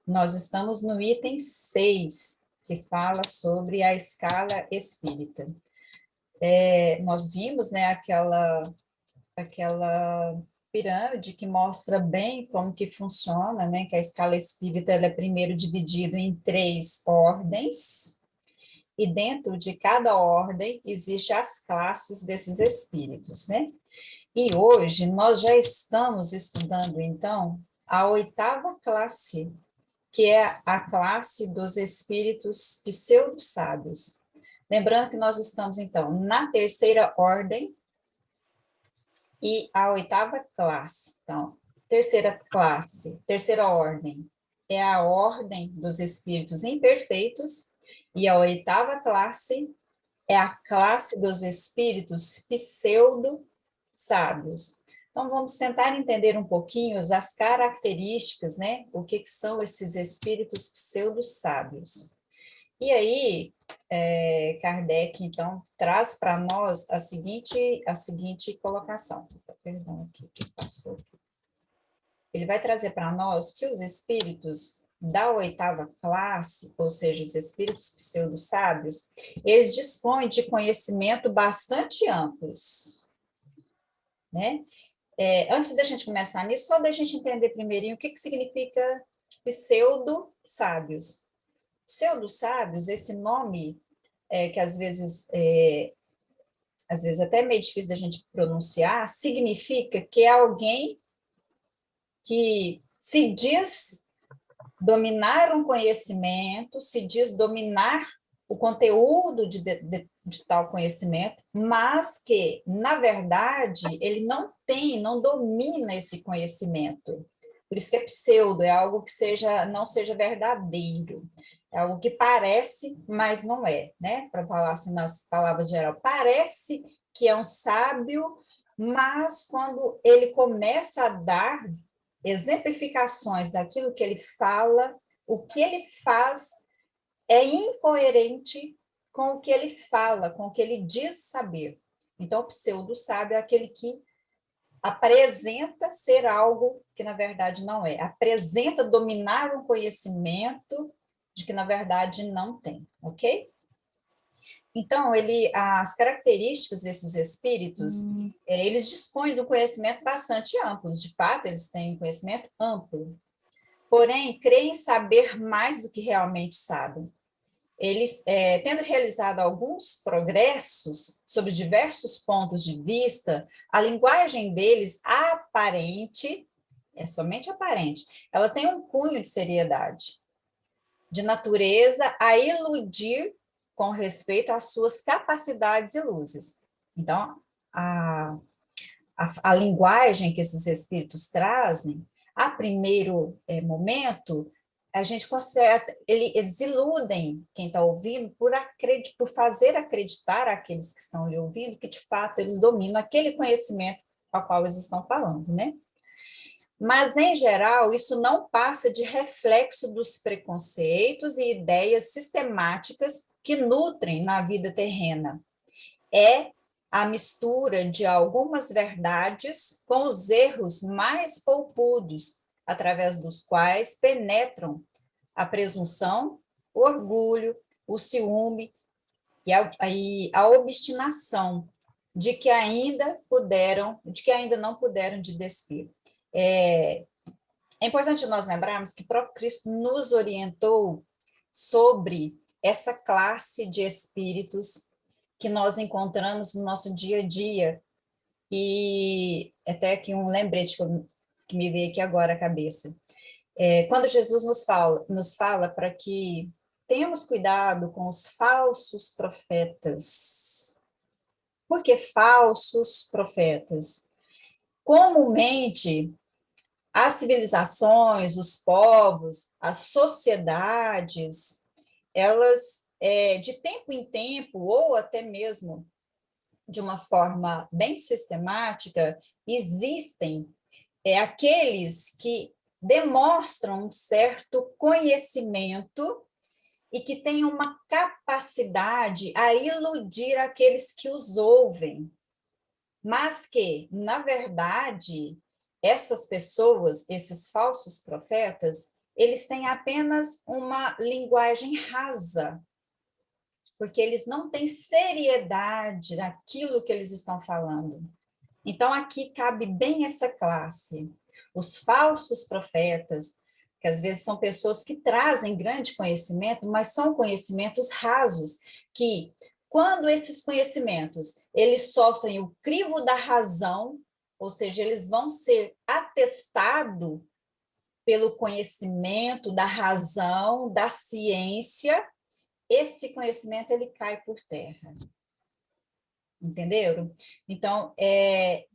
Nós estamos no item 6, que fala sobre a escala espírita. Nós vimos, né, aquela pirâmide que mostra bem como que funciona, né, que a escala espírita ela é primeiro dividida em 3 ordens, e dentro de cada ordem existem as classes desses espíritos, né? E hoje nós já estamos estudando, então, a 8ª classe, que é a classe dos espíritos pseudo-sábios. Lembrando que nós estamos, então, na 3ª ordem e a 8ª classe. Então, 3ª classe, 3ª ordem, é a ordem dos espíritos imperfeitos, e a 8ª classe é a classe dos espíritos pseudo-sábios. Então, vamos tentar entender um pouquinho as características, né? O que são esses espíritos pseudo-sábios. E aí, Kardec, então, traz para nós a seguinte colocação. Perdão, aqui, que passou aqui. Ele vai trazer para nós que os espíritos da 8ª classe, ou seja, os espíritos pseudo-sábios, eles dispõem de conhecimento bastante amplos, né? Antes da gente começar nisso, só da gente entender primeirinho o que significa pseudo-sábios. Pseudo-sábios, esse nome que às vezes até é meio difícil da gente pronunciar, significa que é alguém que se diz dominar um conhecimento, se diz dominar o conteúdo de tal conhecimento, mas que, na verdade, ele não domina esse conhecimento. Por isso que é pseudo, é algo que não seja verdadeiro. É algo que parece, mas não é, né? Para falar assim nas palavras gerais, parece que é um sábio, mas quando ele começa a dar exemplificações daquilo que ele fala, o que ele faz é incoerente com o que ele fala, com o que ele diz saber. Então, o pseudo-sábio é aquele que apresenta ser algo que, na verdade, não é. Apresenta dominar um conhecimento de que, na verdade, não tem, ok? Então, as características desses espíritos, eles dispõem de um conhecimento bastante amplo. De fato, eles têm um conhecimento amplo. Porém, creem saber mais do que realmente sabem. Eles, tendo realizado alguns progressos sobre diversos pontos de vista, a linguagem deles aparente, é somente aparente, ela tem um cunho de seriedade, de natureza a iludir com respeito às suas capacidades e luzes. Então, a linguagem que esses espíritos trazem, a primeiro momento, a gente consegue, eles iludem quem está ouvindo por fazer acreditar aqueles que estão lhe ouvindo que, de fato, eles dominam aquele conhecimento ao qual eles estão falando, né? Mas, em geral, isso não passa de reflexo dos preconceitos e ideias sistemáticas que nutrem na vida terrena. É a mistura de algumas verdades com os erros mais polpudos, através dos quais penetram a presunção, o orgulho, o ciúme e a obstinação de que ainda não puderam de despir. É importante nós lembrarmos que o próprio Cristo nos orientou sobre essa classe de espíritos que nós encontramos no nosso dia a dia. E até aqui um lembrete que me veio aqui agora à cabeça. Quando Jesus nos fala para que tenhamos cuidado com os falsos profetas. Por que falsos profetas? Comumente, as civilizações, os povos, as sociedades, elas, de tempo em tempo, ou até mesmo de uma forma bem sistemática, existem aqueles que demonstram um certo conhecimento e que têm uma capacidade a iludir aqueles que os ouvem, mas que, na verdade, essas pessoas, esses falsos profetas, eles têm apenas uma linguagem rasa, porque eles não têm seriedade naquilo que eles estão falando. Então, aqui cabe bem essa classe. Os falsos profetas, que às vezes são pessoas que trazem grande conhecimento, mas são conhecimentos rasos, que quando esses conhecimentos, eles sofrem o crivo da razão, ou seja, eles vão ser atestados pelo conhecimento da razão, da ciência, esse conhecimento ele cai por terra. Entenderam? Então,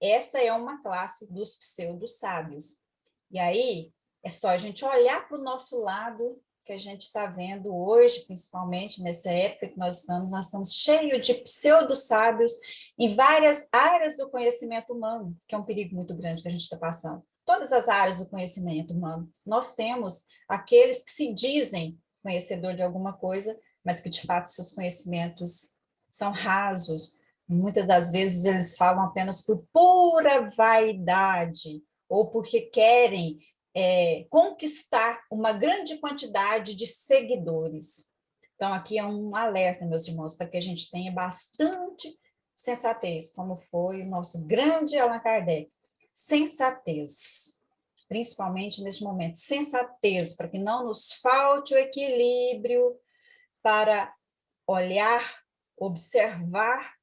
essa é uma classe dos pseudo-sábios. E aí, é só a gente olhar para o nosso lado, que a gente está vendo hoje, principalmente nessa época que nós estamos cheios de pseudo-sábios em várias áreas do conhecimento humano, que é um perigo muito grande que a gente está passando. Todas as áreas do conhecimento humano. Nós temos aqueles que se dizem conhecedor de alguma coisa, mas que, de fato, seus conhecimentos são rasos. Muitas das vezes eles falam apenas por pura vaidade, ou porque querem conquistar uma grande quantidade de seguidores. Então, aqui é um alerta, meus irmãos, para que a gente tenha bastante sensatez, como foi o nosso grande Allan Kardec. Sensatez, principalmente neste momento, sensatez, para que não nos falte o equilíbrio para olhar, observar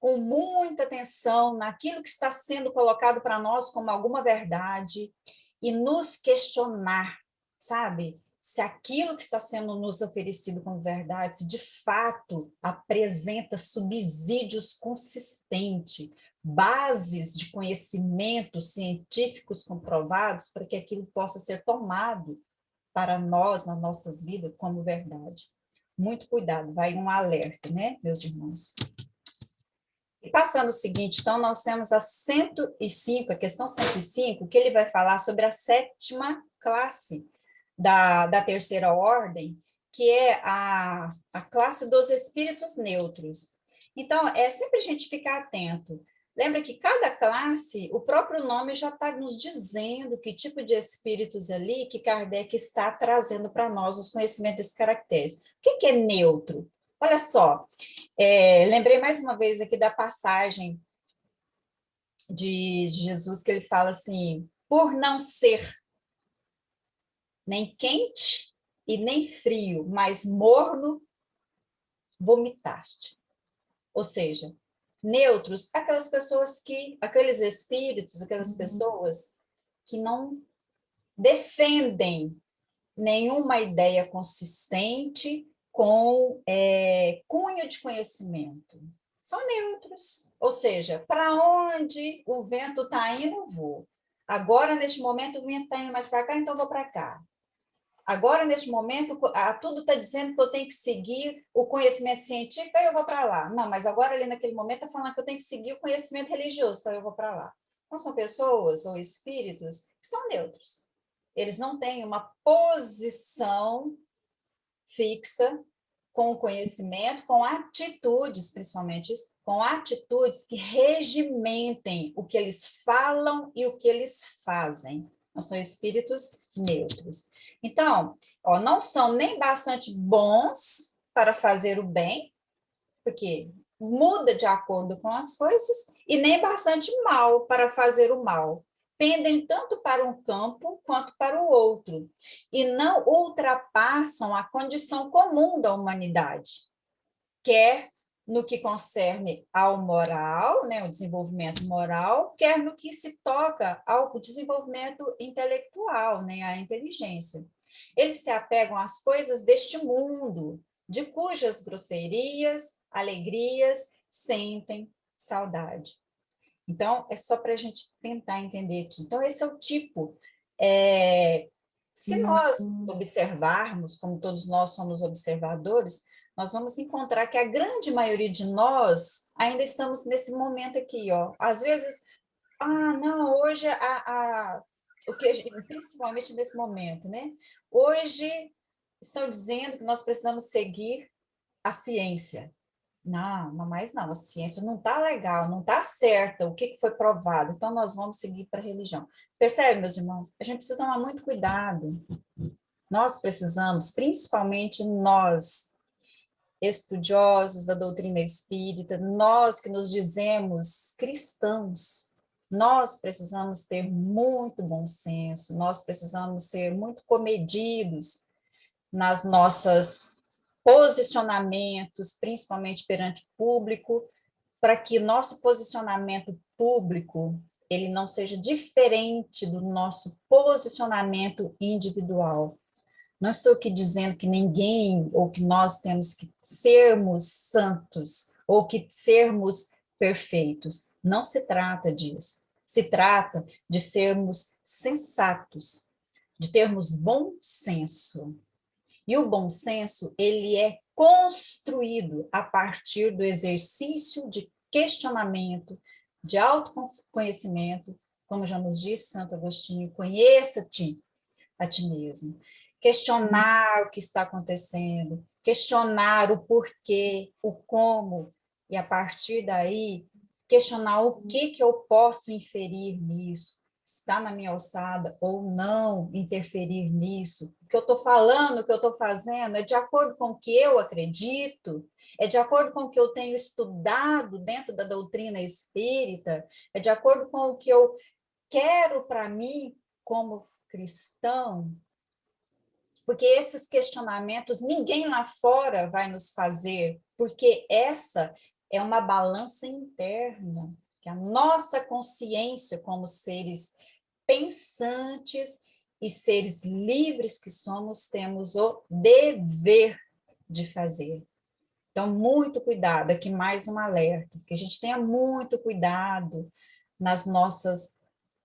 com muita atenção naquilo que está sendo colocado para nós como alguma verdade e nos questionar, sabe? Se aquilo que está sendo nos oferecido como verdade, se de fato apresenta subsídios consistentes, bases de conhecimentos científicos comprovados para que aquilo possa ser tomado para nós, nas nossas vidas, como verdade. Muito cuidado, vai um alerta, né, meus irmãos? E passando o seguinte, então, nós temos a 105, a questão 105, que ele vai falar sobre a 7ª classe da terceira ordem, que é a classe dos espíritos neutros. Então, é sempre a gente ficar atento. Lembra que cada classe, o próprio nome já está nos dizendo que tipo de espíritos ali que Kardec está trazendo para nós os conhecimentos desses caracteres. O que é neutro? Olha só, lembrei mais uma vez aqui da passagem de Jesus, que ele fala assim, por não ser nem quente e nem frio, mas morno, vomitaste. Ou seja, neutros, aqueles espíritos, aquelas pessoas que não defendem nenhuma ideia consistente com cunho de conhecimento. São neutros, ou seja, para onde o vento está indo, eu vou. Agora, neste momento, o vento está indo mais para cá, então eu vou para cá. Agora, neste momento, tudo está dizendo que eu tenho que seguir o conhecimento científico, aí eu vou para lá. Não, mas agora, ali naquele momento, está falando que eu tenho que seguir o conhecimento religioso, então eu vou para lá. Então, são pessoas ou espíritos que são neutros. Eles não têm uma posição fixa com o conhecimento, com atitudes, principalmente isso, com atitudes que regimentem o que eles falam e o que eles fazem. Não são espíritos neutros. Então, não são nem bastante bons para fazer o bem, porque muda de acordo com as coisas, e nem bastante mal para fazer o mal. Pendem tanto para um campo quanto para o outro, e não ultrapassam a condição comum da humanidade, quer no que concerne ao moral, né, o desenvolvimento moral, quer no que se toca ao desenvolvimento intelectual, né, à inteligência. Eles se apegam às coisas deste mundo, de cujas grosserias, alegrias, sentem saudade. Então, é só para a gente tentar entender aqui. Então, esse é o tipo. Se nós observarmos, como todos nós somos observadores, nós vamos encontrar que a grande maioria de nós ainda estamos nesse momento aqui, ó. Às vezes, não, hoje principalmente nesse momento, né? Hoje estão dizendo que nós precisamos seguir a ciência, Não, não mais não, a ciência não está legal, não está certa, o que foi provado, então nós vamos seguir para a religião. Percebe, meus irmãos? A gente precisa tomar muito cuidado. Nós precisamos, principalmente nós, estudiosos da doutrina espírita, nós que nos dizemos cristãos, nós precisamos ter muito bom senso, nós precisamos ser muito comedidos nas nossas posicionamentos, principalmente perante o público, para que nosso posicionamento público ele não seja diferente do nosso posicionamento individual. Não estou aqui dizendo que ninguém, ou que nós temos que sermos santos, ou que sermos perfeitos. Não se trata disso. Se trata de sermos sensatos, de termos bom senso. E o bom senso, ele é construído a partir do exercício de questionamento, de autoconhecimento, como já nos disse Santo Agostinho, conheça-te a ti mesmo. Questionar o que está acontecendo, questionar o porquê, o como, e a partir daí, questionar o que eu posso inferir nisso, está na minha alçada ou não interferir nisso. O que eu estou falando, o que eu estou fazendo, é de acordo com o que eu acredito, é de acordo com o que eu tenho estudado dentro da doutrina espírita, é de acordo com o que eu quero para mim como cristão, porque esses questionamentos ninguém lá fora vai nos fazer, porque essa é uma balança interna, que a nossa consciência como seres pensantes e seres livres que somos, temos o dever de fazer. Então, muito cuidado, aqui mais um alerta, que a gente tenha muito cuidado nas nossas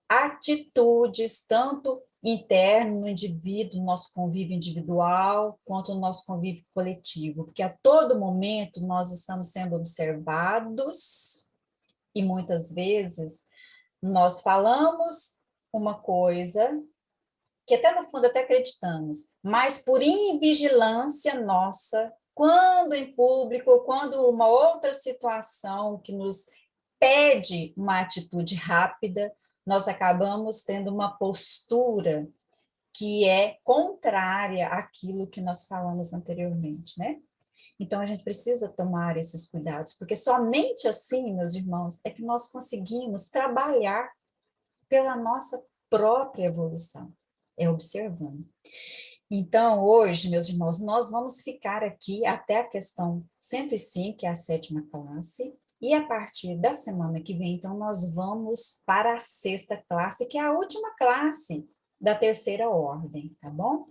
atitudes, tanto interno no indivíduo, no nosso convívio individual, quanto no nosso convívio coletivo, porque a todo momento nós estamos sendo observados e muitas vezes nós falamos uma coisa que até no fundo até acreditamos, mas por invigilância nossa, quando em público, quando uma outra situação que nos pede uma atitude rápida, nós acabamos tendo uma postura que é contrária àquilo que nós falamos anteriormente, né? Então, a gente precisa tomar esses cuidados, porque somente assim, meus irmãos, é que nós conseguimos trabalhar pela nossa própria evolução, é observando. Então, hoje, meus irmãos, nós vamos ficar aqui até a questão 105, que é a 7ª classe, e a partir da semana que vem, então, nós vamos para a 6ª classe, que é a última classe da 3ª ordem, tá bom?